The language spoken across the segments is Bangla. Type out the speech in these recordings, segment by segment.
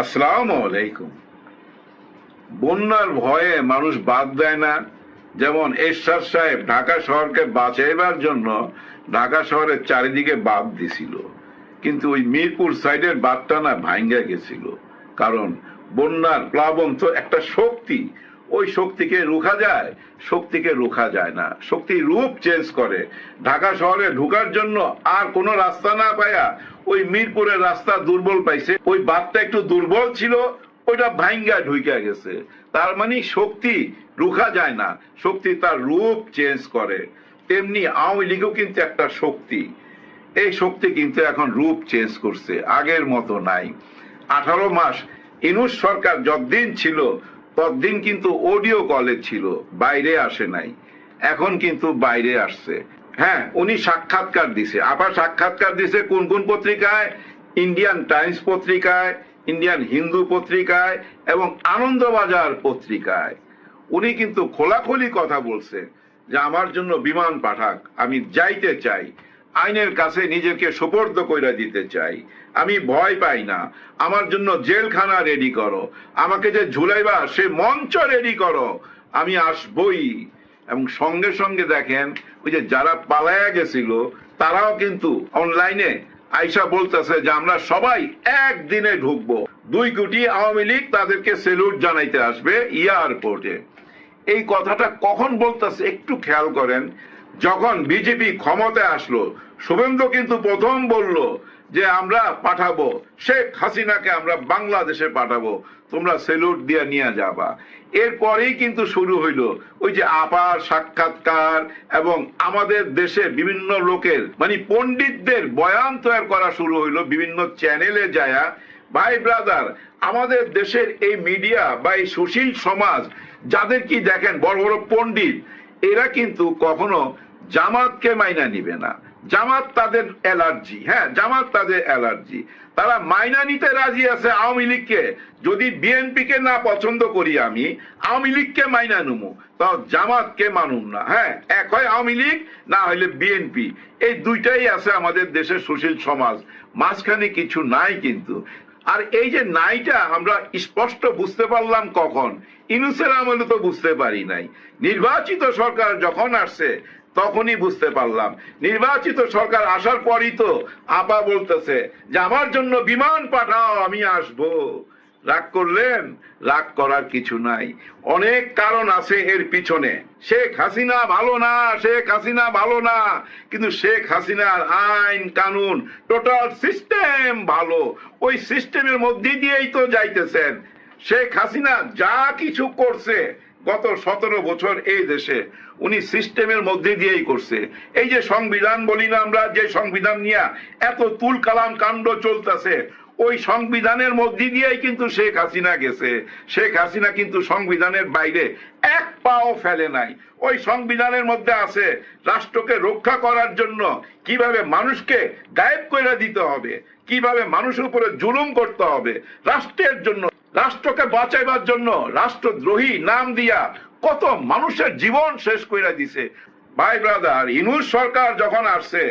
আসসালামু আলাইকুম। বন্যার ভয়ে মানুষ বাদ দেয় না। যেমন এরশাদ সাহেব ঢাকা শহরকে বাঁচাইবার জন্য ঢাকা শহরের চারিদিকে বাঁধ দিছিল, কিন্তু ওই মিরপুর সাইডের বাঁধটা না ভাঙ্গা গেছিল। কারণ বন্যার প্লাবন তো একটা শক্তি, ওই শক্তিকে রুখা যায়? শক্তিকে রুখা যায় না, শক্তি রূপ চেঞ্জ করে। ঢাকা শহরে ঢুকার জন্য আর কোনো রাস্তা না পায়া ওই মিরপুরের রাস্তা দুর্বল পাইছে, ওই বাঁধটা একটু দুর্বল ছিল, ওইটা ভাঙ্গা ঢুইকা গেছে। তার মানে শক্তি রুখা যায় না, শক্তি তার রূপ চেঞ্জ করে। তেমনি আওয়ামী লীগও কিন্তু একটা শক্তি, এই শক্তি কিন্তু এখন রূপ চেঞ্জ করছে, আগের মতো নাই। 18 মাস ইনুস সরকার যতদিন ছিল ততদিন কিন্তু অডিও কলে ছিল, বাইরে আসে নাই। এখন কিন্তু বাইরে আসছে। হ্যাঁ, উনি সাক্ষাৎকার দিছে, আবার সাক্ষাৎকার দিছে কোন কোন পত্রিকায়? ইন্ডিয়ান টাইমস পত্রিকায়, ইন্ডিয়ান হিন্দু পত্রিকায় এবং আনন্দবাজার পত্রিকায়। উনি কিন্তু খোলাখুলি কথা বলছে যে আমার জন্য বিমান পাঠাক, আমি যাইতে চাই, আইনের কাছে নিজেকে সোপর্দ কইরা দিতে চাই, আমি ভয় পাই না, আমার জন্য জেলখানা রেডি করো, আমাকে যে ঝুলাইবা সে মঞ্চ রেডি করো, আমি আসবই। এবং সঙ্গে সঙ্গে দেখেন ওই যে যারা পালায়া গেছিল তারাও কিন্তু অনলাইনে আইসা বলতেছে যে আমরা সবাই একদিনে ঢুকবো। 2 কোটি আওয়ামী লীগ তাদেরকে সেলুট জানাইতে আসবে এয়ারপোর্টে। এই কথাটা কখন বলতেছে একটু খেয়াল করেন। যখন বিজেপি ক্ষমতায় আসলো, শুভেন্দু কিন্তু প্রথম বলল যে আমরা পাঠাবো শেখ হাসিনাকে, আমরা বাংলাদেশে পাঠাবো, তোমরা সেলুট দিয়ে নিয়ে যাবা। এরপরেই কিন্তু শুরু হইল ওই যে আপার সাক্ষাৎকার এবং আমাদের দেশে বিভিন্ন লোকের মানে পণ্ডিতদের বয়ান তৈরি করা শুরু হইলো বিভিন্ন চ্যানেলে যায়া। ভাই ব্রাদার, আমাদের দেশের এই মিডিয়া বা এই সুশীল সমাজ যাদের কি দেখেন বড় বড় পণ্ডিত, এরা কিন্তু কখনো জামাতকে মাইনা নিবে না। জামাত তাদের অ্যালার্জি, হ্যাঁ জামাত তাদের অ্যালার্জি। তারা মাইনা নিতে রাজি আছে আওয়ামী লীগকে। যদি বিএনপি কে না পছন্দ করি আমি, আওয়ামী লীগকে মাইনা নেবো, তাও জামাতকে মানুম না। হ্যাঁ, এক হয় আওয়ামী লীগ, না হইলে বিএনপি, এই দুইটাই আছে আমাদের দেশের সুশীল সমাজ, মাঝখানে কিছু নাই কিন্তু। আর এই যে নাইটা আমরা স্পষ্ট বুঝতে পারলাম কখন? ইউনূসের আমলে তো বুঝতে পারি নাই। নির্বাচিত সরকার যখন আসছে তখনই বুঝতে পারলাম। নির্বাচিত সরকার আসার পরই তো আপা বলতেছে যে আমার জন্য বিমান পাঠাও, আমি আসবো। রাগ করলেন? রাগ করার কিছু নাই, অনেক কারণ আছে এর পিছনে। শেখ হাসিনা ভালো না, শেখ হাসিনা ভালো না, কিন্তু শেখ হাসিনার আইন কানুন টোটাল সিস্টেম ভালো। ওই সিস্টেমের মধ্যে দিয়েই তো যাইতেছেন। শেখ হাসিনা যা কিছু করছে গত 17 বছর এই দেশে, উনি সিস্টেমের মধ্যে দিয়েই করছে। এই যে সংবিধান বলি না আমরা, যে সংবিধান নিয়ে এত তুল কালাম কাণ্ড চলতেছে, ওই সংবিধানের মধ্যে দিয়েই কিন্তু শেখ হাসিনা গেছে। শেখ হাসিনা কিন্তু সংবিধানের বাইরে এক পাও ফেলে নাই। ওই সংবিধানের মধ্যে আছে রাষ্ট্রকে রক্ষা করার জন্য কিভাবে মানুষকে গায়েব করে দিতে হবে, কিভাবে মানুষের উপরে জুলুম করতে হবে, রাষ্ট্রের জন্য, রাষ্ট্রকে বাঁচাইবার জন্য রাষ্ট্রদ্রোহী নাম দিয়া কত মানুষের জীবন শেষ করে দিছে। ভাই ব্রাদার, ইউনূস সরকার যখন আসছে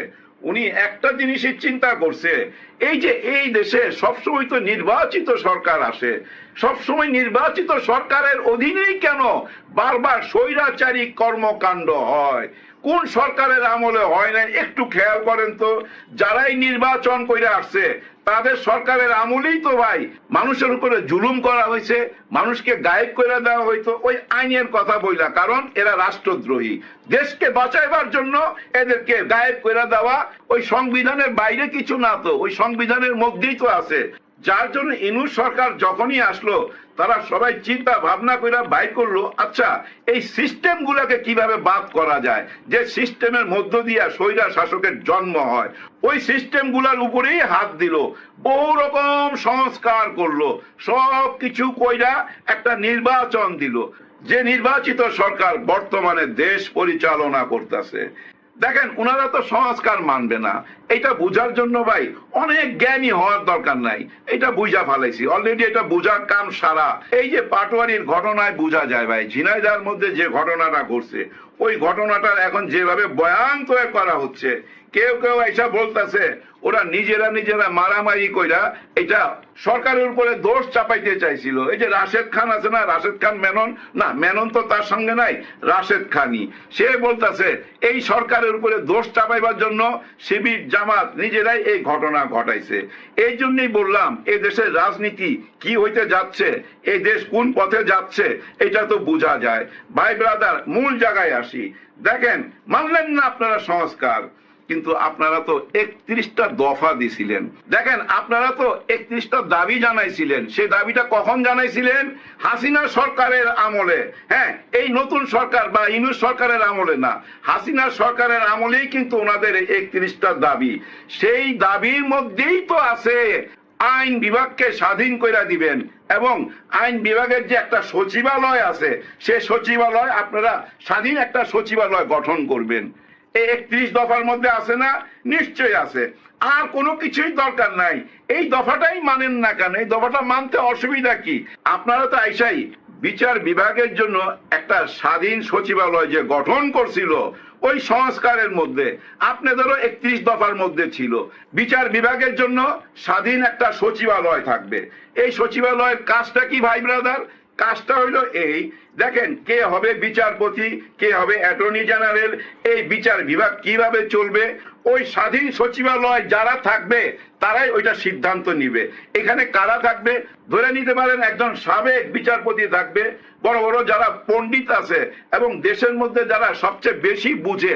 উনি একটা জিনিসই চিন্তা করছে, এই যে এই দেশে সবসময় তো নির্বাচিত সরকার আসে, সবসময় নির্বাচিত সরকারের অধীনেই কেন বারবার স্বৈরাচারী কর্মকাণ্ড হয়? কোন সরকারের আমলে হয় না একটু খেয়াল করেন তো। যারাই নির্বাচন করে আসছে তাদের সরকারের আমলেই তো ভাই মানুষের উপরে জুলুম করা হয়েছে, মানুষকে গায়েব করে দেওয়া হইতো ওই আইনের কথা বইলা, কারণ এরা রাষ্ট্রদ্রোহী। দেশকে বাঁচাইবার জন্য এদেরকে গায়েব করে দেওয়া, ওই সংবিধানের বাইরে কিছু না তো, ওই সংবিধানের মধ্যেই তো আছে। যার জন্য ইউনূস সরকার যখনই আসলো তারা সবাই চিন্তা ভাবনা করে বাইর করলো, আচ্ছা এই সিস্টেম গুলাকে কিভাবে বাদ করা যায়, যে সিস্টেমের মধ্য দিয়ে স্বৈরা শাসকের জন্ম হয়। ওই সিস্টেম গুলার উপরেই হাত দিল, বহু রকম সংস্কার করলো, সব কিছু কইরা একটা নির্বাচন দিল। যে নির্বাচিত সরকার বর্তমানে দেশ পরিচালনা করতেছে, দেখেন ওনারা তো সংস্কার মানবে না। এটা বুঝার জন্য ভাই অনেক জ্ঞানী হওয়ার দরকার নাই, এটা বুঝা ফেলাইছি অলরেডি, এটা বুঝার কাম সারা। এই যে পাটোয়ারির ঘটনায় বুঝা যায় ভাই, ঝিনাইদহের মধ্যে যে ঘটনাটা ঘটছে, ওই ঘটনাটার এখন যেভাবে বয়ান তৈরি করা হচ্ছে, কেউ কেউ এসা বলতেছে ওরা নিজেরা নিজেরা মারামারি কইরা এটা সরকারের উপরে দোষ চাপাইতে চাইছিল। এই যে রাশেদ খান আছে না, রাশেদ খান মেনন, না মেনন তো তার সঙ্গে নাই, রাশেদ খানই, সে বলতেছে এই সরকারের উপরে দোষ চাপাইবার জন্য শিবির জামাত নিজেরাই এই ঘটনা ঘটাইছে। এই জন্যই বললাম এই দেশের রাজনীতি কি হইতে যাচ্ছে, এই দেশ কোন পথে যাচ্ছে এটা তো বোঝা যায়। ভাই ব্রাদার, মূল জায়গায় আসি। দেখেন, মানলেন না আপনারা সংস্কার, কিন্তু আপনারা তো 31টা দফা দিছিলেন। দেখেন, আপনারা তো 31টা দাবি জানাইছিলেন। সেই দাবিটা কখন জানাইছিলেন? হাসিনা সরকারের আমলে। হ্যাঁ, এই নতুন সরকার বা ইউনূস সরকারের আমলে না, হাসিনা সরকারের আমলেই কিন্তু ওনাদের 31টা দাবি। সেই দাবির মধ্যেই তো আছে আইন বিভাগকে স্বাধীন করে দিবেন, এবং আইন বিভাগের যে একটা সচিবালয় আছে, সে সচিবালয় আপনারা স্বাধীন একটা সচিবালয় গঠন করবেন। এই 31 দফার মধ্যে আছে না? নিশ্চয়ই আছে। আর কোনো কিছুই দরকার নাই। এই দফাটাই মানেন না কেন? এই দফাটা মানতে অসুবিধা কি? আপনারা তো আইসাই বিচার বিভাগের জন্য একটা স্বাধীন সচিবালয় যে গঠন করছিল, ওই সংস্কারের মধ্যে আপনাদেরও 31 দফার মধ্যে ছিল বিচার বিভাগের জন্য স্বাধীন একটা সচিবালয় থাকবে। এই সচিবালয়ের কাজটা কি ভাই ব্রাদার? কাজটা হইলো এই, দেখেন কে হবে বিচারপতি, কে হবে অ্যাটর্নি জেনারেল, এই বিচার বিভাগ কিভাবে চলবে, ওই স্বাধীন সচিবালয় যারা থাকবে তারাই ওইটা সিদ্ধান্ত নিবে। এখানে কারা থাকবে? ধরে নিতে পারেন একজন সাবেক বিচারপতি থাকবে, বড় বড় যারা পণ্ডিত আছে এবং দেশের মধ্যে যারা সবচেয়ে বেশি বুঝে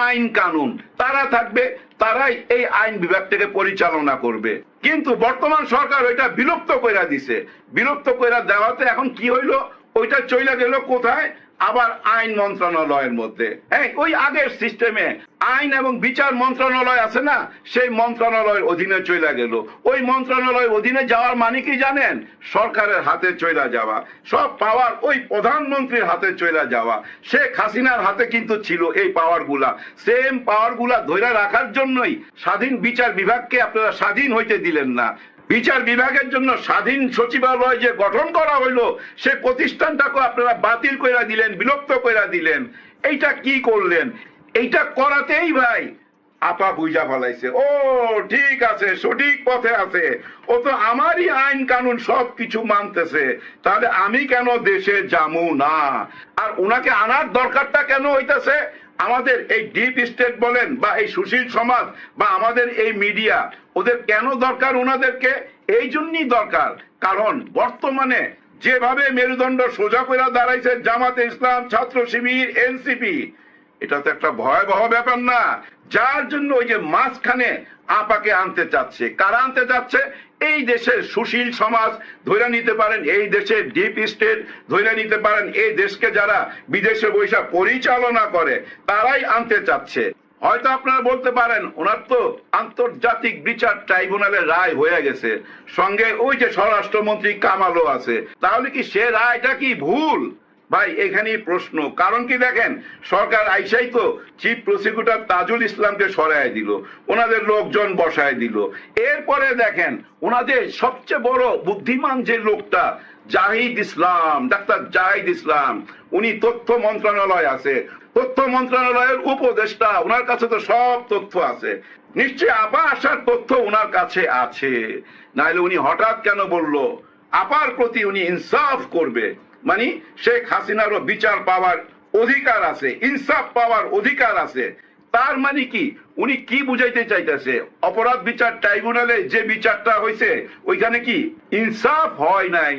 আইন কানুন, তারা থাকবে, তারাই এই আইন বিভাগটাকে পরিচালনা করবে। কিন্তু বর্তমান সরকার ওইটা বিলুপ্ত কইরা দিছে। বিলুপ্ত কইরা দেওয়াতে এখন কি হইলো? ওইটা চইলা গেল কোথায়? আবার আইন মন্ত্রণালয়ের মধ্যে। হ্যাঁ, ওই আগের সিস্টেমে আইন এবং বিচার মন্ত্রণালয় আছে না, সেই মন্ত্রণালয়ের অধীনে চইলা গেল। ওই মন্ত্রণালয়ের অধীনে যাওয়ার মানে কি জানেন? সরকারের হাতে চইলা যাওয়া, সব পাওয়ার ওই প্রধানমন্ত্রীর হাতে চইলা যাওয়া। শেখ হাসিনার হাতে কিন্তু ছিল এই পাওয়ার গুলা। সেম পাওয়ার গুলা ধরে রাখার জন্যই স্বাধীন বিচার বিভাগকে আপনারা স্বাধীন হইতে দিলেন না। বিচার বিভাগের জন্য স্বাধীন সচিবালয় যে গঠন করা হইলো, সে প্রতিষ্ঠানটাকে আপনারা বাতিল কইরা দিলেন, বিলুপ্ত কইরা দিলেন। এইটা কি করলেন? এইটা করাতেই ভাই আপা বুঝা ফেলাইছে, ও ঠিক আছে, সঠিক পথে আছে, ও তো আমারই আইন কানুন সব কিছু মানতেছে, তাহলে আমি কেন দেশে যামু না? আর ওনাকে আনার দরকারটা কেন হইতেছে? আমাদের এই ডিপ স্টেট বলেন বা এই সুশীল সমাজ বা আমাদের এই মিডিয়া, ওদের কেন দরকার ওনাদেরকে? এই জন্যই দরকার, কারণ বর্তমানে যেভাবে মেরুদণ্ড সোজা করে দাঁড়াইছে জামাতে ইসলাম, ছাত্র শিবির, এনসিপি, এটা তো একটা ভয়াবহ ব্যাপার না? যার জন্য ওই যে মাঝখানে আপাকে আনতে চাচ্ছে। কারা আনতে চাচ্ছে? এই দেশের সুশীল সমাজ ধরে নিতে পারেন, এই দেশের ডিপ স্টেট ধরে নিতে পারেন, এই দেশকে যারা বিদেশে বৈশা পরিচালনা করে তারাই আনতে চাচ্ছে। হয়তো আপনারা বলতে পারেন ওনার তো আন্তর্জাতিক বিচার ট্রাইব্যুনালের রায় হয়ে গেছে, সঙ্গে ওই যে স্বরাষ্ট্রমন্ত্রী কামালও আছে, তাহলে কি সে রায়টা কি ভুল? ভাই এখানেই প্রশ্ন। কারণ কি দেখেন, সরকার আইসাই তো চিফ প্রসিকিউটর তাজুল ইসলামকে সরায় দিল, ওনাদের লোকজন বসায় দিল। এরপরে দেখেন ওনাদের সবচেয়ে বড় বুদ্ধিমান যে লোকটা জাহিদ ইসলাম, ডাক্তার জাহিদ ইসলাম, উনি তথ্য মন্ত্রণালয় আছে, তথ্য মন্ত্রণালয়ের উপদেষ্টা, ওনার কাছে তো সব তথ্য আছে। নিশ্চয়ই আপা আসার তথ্য ওনার কাছে আছে, নাহলে উনি হঠাৎ কেন বলল আপার প্রতি উনি ইনসাফ করবে? মানে শেখ হাসিনারও বিচার পাওয়ার অধিকার আছে, ইনসাফ পাওয়ার অধিকার আছে। তার মানে কি উনি কি বুঝাইতে চাইতেছে? অপরাধ বিচার ট্রাইব্যুনালে যে বিচারটা হয়েছে ওইখানে কি ইনসাফ হয় নাই?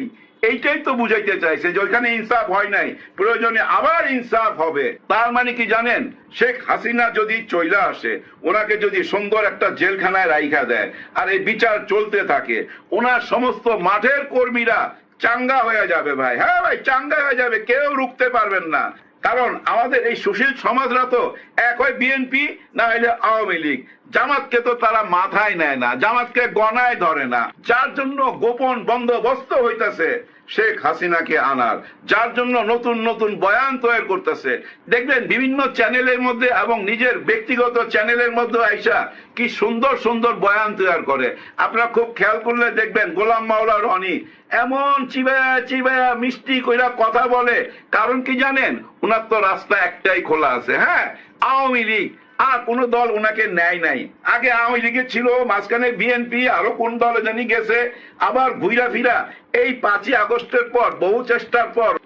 এইটাই তো বুঝাইতে চাইছে যে ওইখানে ইনসাফ হয় নাই, প্রয়োজনে আবার ইনসাফ হবে। তার মানে কি জানেন, শেখ হাসিনা যদি চইলা আসে, ওনাকে যদি সুন্দর একটা জেলখানায় রাইখা দেয় আর এই বিচার চলতে থাকে, ওনার সমস্ত মাঠের কর্মীরা চাঙ্গা হয়ে যাবে ভাই। হ্যাঁ ভাই, চাঙ্গা হয়ে যাবে, কেউ রুখতে পারবেন না। কারণ আমাদের এই সুশীল সমাজরা তো এক হয় বিএনপি, না হলে আওয়ামী লীগ। জামাতকে তো তারা মাথায় নেয় না, জামাতকে গণায় ধরে না, যার জন্য গোপন বন্দোবস্ত হইতেছে শেখ হাসিনাকে আনার, যার জন্য নতুন নতুন বয়ান তৈরি করতেছে। দেখবেন বিভিন্ন চ্যানেলের মধ্যে এবং নিজের ব্যক্তিগত চ্যানেলের মধ্যে আইসা কি সুন্দর সুন্দর বয়ান তৈরি করে। আপনারা খুব খেয়াল করলে দেখবেন গোলাম মাওলা রনি এমন চিবায়া চিবায়া মিষ্টি কইরা কথা বলে। কারণ কি জানেন, ওনার তো রাস্তা একটাই খোলা আছে। হ্যাঁ, আওয়ামী লীগ আর কোন দল ওনাকে নেয় নাই। আগে আওয়ামী লীগে ছিল, মাঝখানে বিএনপি, আরো কোন দলে জানি গেছে, আবার ঘুরা ফিরা এই 5ই আগস্টের পর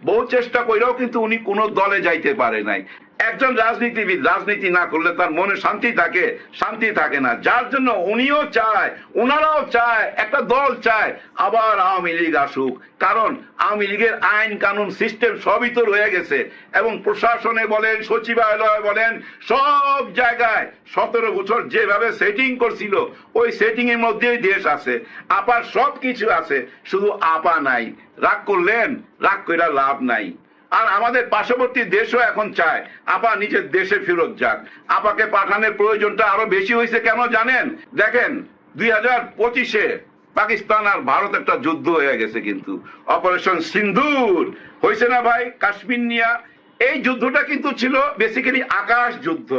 বহু চেষ্টা কইরাও কিন্তু উনি কোন দলে যাইতে পারে নাই। একজন রাজনীতিবিদ রাজনীতি না করলে তার মনে শান্তি থাকে না, যার জন্য উনিও চায়, ওনারাও চায়, একটা দল চায় আবার আওয়ামী লীগ আসুক। কারণ আওয়ামী লীগের আইন কানুন সিস্টেম সবই তো রয়ে গেছে, এবং প্রশাসনে বলেন, সচিবালয় বলেন, সব জায়গায় 17 বছর যেভাবে সেটিং করছিল ওই সেটিং এর মধ্যেই দেশ আছে, আপার সব কিছু আছে, শুধু আপা নাই। রাগ করলেন, রাগ কইরা লাভ নাই। আর আমাদের পার্শ্ববর্তী দেশও এখন চায় আপা নিজের দেশে ফেরত যাক। আপাকে পাঠানোর প্রয়োজনটা আরো বেশি হয়েছে কেন জানেন? দেখেন 2025-এ পাকিস্তান আর ভারত একটা যুদ্ধ হয়ে গেছে, কিন্তু অপারেশন সিন্দুর হয়েছে না ভাই, কাশ্মীর নিয়া। এই যুদ্ধটা কিন্তু ছিল বেসিক্যালি আকাশ যুদ্ধ।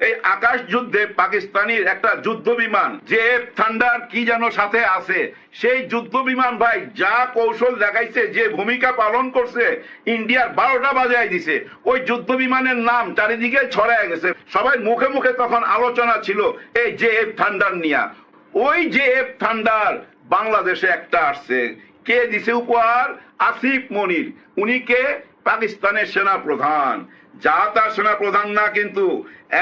এই আকাশ যুদ্ধে পাকিস্তানের একটা যুদ্ধ বিমান যে থান্ডার কি যেন সাথে আছে, সেই যুদ্ধ বিমান ভাই যা কৌশল দেখাইছে, যে ভূমিকা পালন করছে, ইন্ডিয়ার 12টা বাজায় দিছে। ওই যুদ্ধ বিমানের নাম চারিদিকে ছড়ায় গেছে, সবাই মুখে মুখে তখন আলোচনা ছিল এই JF থান্ডার নিয়া। ওই JF থান্ডার বাংলাদেশে একটা আসছে, কে দিছে উপহার? আসিফ মনির। উনি কে? পাকিস্তানের সেনা প্রধান। যা তার সেনা প্রধান না, কিন্তু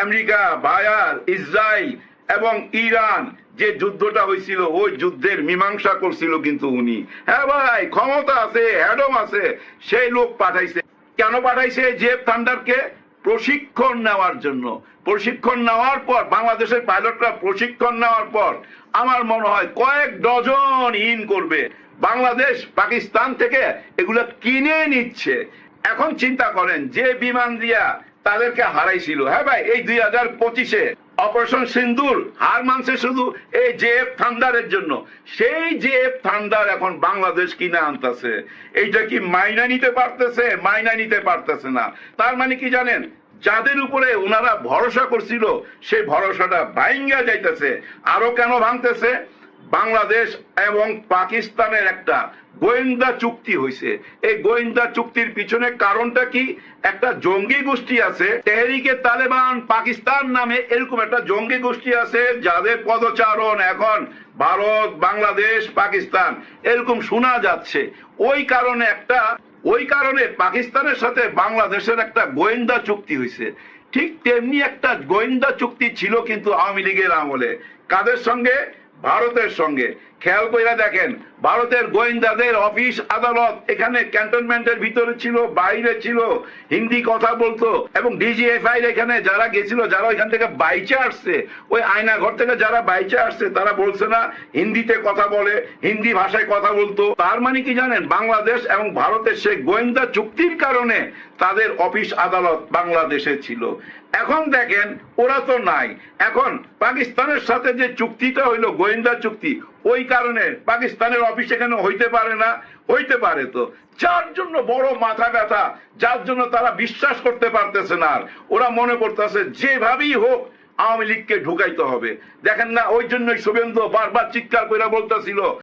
আমেরিকা, ভায়ার, ইসরায়েল এবং ইরান যে যুদ্ধটা হয়েছিল ওই যুদ্ধের মীমাংসা করছিল কিন্তু উনি। হ্যাঁ ভাই, ক্ষমতা আছে, হ্যাডম আছে, সেই লোক পাঠাইছে। কেন পাঠাইছে JF থান্ডারকে? প্রশিক্ষণ নেওয়ার জন্য। প্রশিক্ষণ নেওয়ার পর বাংলাদেশের পাইলটরা প্রশিক্ষণ নেওয়ার পর আমার মনে হয় কয়েক ডজন ইন করবে। বাংলাদেশ পাকিস্তান থেকে এগুলো কিনে নিচ্ছে। এখন চিন্তা করেন, যে বিমান দিয়া তাদেরকে হারাইছিল, হ্যাঁ ভাই, এই 2025-এ অপারেশন সিন্দুর হার মানছে শুধু এই JF থান্ডারের জন্য। সেই JF থান্ডার এখন বাংলাদেশ কিনে আনতেছে। এইটা কি মাইনা নিতে পারতেছে? মাইনা নিতে পারতেছে না। তার মানে কি জানেন, যাদের উপরে ওনারা ভরসা করছিল সেই ভরসাটা ভাঙ্গা যাইতেছে। আরো কেন ভাঙতেছে? বাংলাদেশ এবং পাকিস্তানের একটা গোয়েন্দা চুক্তি হয়েছে। এই গোয়েন্দা চুক্তির পিছনে কারণটা কি? একটা জঙ্গি গোষ্ঠী আছে, তেহরিকে তালেবান পাকিস্তান নামে, এরকম একটা জঙ্গি গোষ্ঠী আছে যাদের পদচারণ এখন ভারত, বাংলাদেশ, পাকিস্তান এরকম শোনা যাচ্ছে। ওই কারণে পাকিস্তানের সাথে বাংলাদেশের একটা গোয়েন্দা চুক্তি হয়েছে। ঠিক তেমনি একটা গোয়েন্দা চুক্তি ছিল কিন্তু আওয়ামী লীগের আমলে। কাদের সঙ্গে? ভারতের সঙ্গে। খেয়াল করে দেখেন, ভারতের গোয়েন্দাদের অফিস আদালত এখানে ক্যান্টনমেন্টের ভিতরে ছিল, বাইরে ছিল, হিন্দি কথা বলতো। এবং DGFI এখানে যারা গেছিল, যারা ওইখান থেকে বাইচে আসছে, ওই আয়না ঘর থেকে যারা বাইচে আসছে, তারা বলছে না হিন্দিতে কথা বলে, হিন্দি ভাষায় কথা বলতো। তার মানে কি জানেন, বাংলাদেশ এবং ভারতের সেই গোয়েন্দা চুক্তির কারণে তাদের অফিস আদালত বাংলাদেশে ছিল। এখন দেখেন ওরা তো নাই। এখন পাকিস্তানের সাথে যে চুক্তিটা হইলো গোয়েন্দা চুক্তি, ওই কারণে পাকিস্তানের অফিস এখানে হইতে পারে না। হইতে পারে তো, যার জন্য বড় মাথা ব্যথা, যার জন্য তারা বিশ্বাস করতে পারতেছে না। আর ওরা মনে করতেছে যেভাবেই হোক আওয়ামী লীগকে ঢুকাইতে হবে। দেখেন না, ওই জন্যই শুভেন্দু বারবার চিৎকার করে বলতেছিল